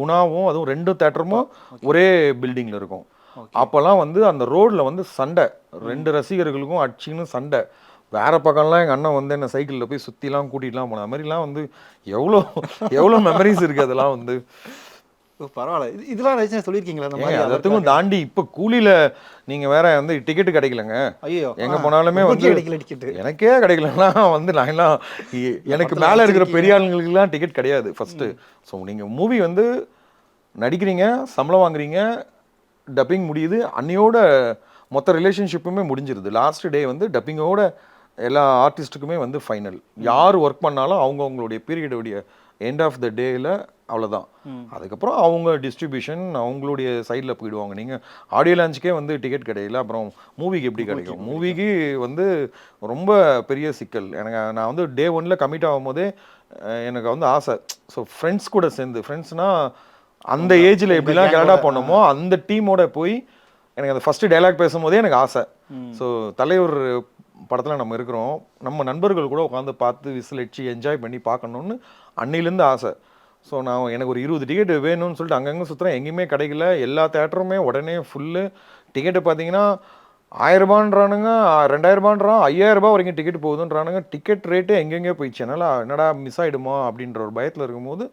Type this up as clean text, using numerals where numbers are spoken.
குணாவும் அதுவும் 2 தேட்டருமும் ஒரே பில்டிங்கில் இருக்கும். அப்போல்லாம் வந்து அந்த ரோடில் வந்து சண்டை, 2 ரசிகர்களுக்கும் அடிச்சின்னு சண்டை. வேற பக்கம்லாம் எங்கள் அண்ணன் வந்து என்ன சைக்கிளில் போய் சுற்றிலாம் கூட்டிகிட்டுலாம் போன. அது மாதிரிலாம் வந்து எவ்வளோ எவ்வளோ மெமரிஸ் இருக்குது அதெல்லாம் வந்து. பரவாயில்ல. இதெல்லாம் ரஜினி சொல்லியிருக்கீங்களா அந்த மாதிரி? அதற்கும் தாண்டி இப்போ கூலியில் நீங்கள் வேற வந்து டிக்கெட்டு கிடைக்கலங்க. ஐயோ, எங்கே போனாலுமே வந்து கிடைக்கல டிக்கெட்டு. எனக்கே கிடைக்கலன்னா வந்து நான்லாம் எனக்கு மேலே இருக்கிற பெரிய ஆளுங்களுக்குலாம் டிக்கெட் கிடையாது ஃபஸ்ட்டு. ஸோ நீங்கள் மூவி வந்து நடிக்கிறீங்க, சம்பளம் வாங்குறீங்க, டப்பிங் முடியுது, அன்னையோட மொத்த ரிலேஷன்ஷிப்புமே முடிஞ்சிருது. லாஸ்ட் டே வந்து டப்பிங்கோட எல்லா ஆர்டிஸ்ட்டுக்குமே வந்து ஃபைனல். யார் ஒர்க் பண்ணாலும் அவங்களுடைய பீரியடுடைய எண்ட் ஆஃப் த டேயில் அவ்வளோதான். அதுக்கப்புறம் அவங்க டிஸ்ட்ரிபியூஷன் அவங்களுடைய சைடில் போயிடுவாங்க. நீங்கள் ஆடியோ லான்ச்சுக்கே வந்து டிக்கெட் கிடைக்கல, அப்புறம் மூவிக்கு எப்படி கிடைக்கும்? மூவிக்கு வந்து ரொம்ப பெரிய சிக்கல். நான் வந்து டே 1 கமிட் ஆகும் போதே எனக்கு வந்து ஆசை. ஸோ ஃப்ரெண்ட்ஸ் கூட சேர்ந்து, ஃப்ரெண்ட்ஸ்னால் அந்த ஏஜில் எப்படிலாம் கரெக்டாக பண்ணோமோ அந்த டீமோட போய் எனக்கு அந்த ஃபஸ்ட்டு டைலாக் பேசும்போதே எனக்கு ஆசை. ஸோ தலைவர் படத்தில் நம்ம இருக்கிறோம், நம்ம நண்பர்கள் கூட உட்காந்து பார்த்து விசில் அடிச்சு என்ஜாய் பண்ணி பார்க்கணுன்னு அன்னையிலேருந்து ஆசை. ஸோ நான் எனக்கு ஒரு 20 டிக்கெட் வேணும்னு சொல்லிட்டு அங்கங்கே சுற்றுறேன், எங்கேயுமே கிடைக்கல. எல்லா தேட்டருமே உடனே ஃபுல்லு. டிக்கெட்டு பார்த்தீங்கன்னா 1000 ரூபான்றானுங்க, 2000 ரூபான்றான், 5000 ரூபா வரைக்கும் டிக்கெட் போகுதுன்றானுங்க. டிக்கெட் ரேட்டு எங்கெங்கே போயிடுச்சு. என்னால் என்னடா மிஸ் ஆகிடுமா அப்படின்ற ஒரு பயத்தில் இருக்கும்போது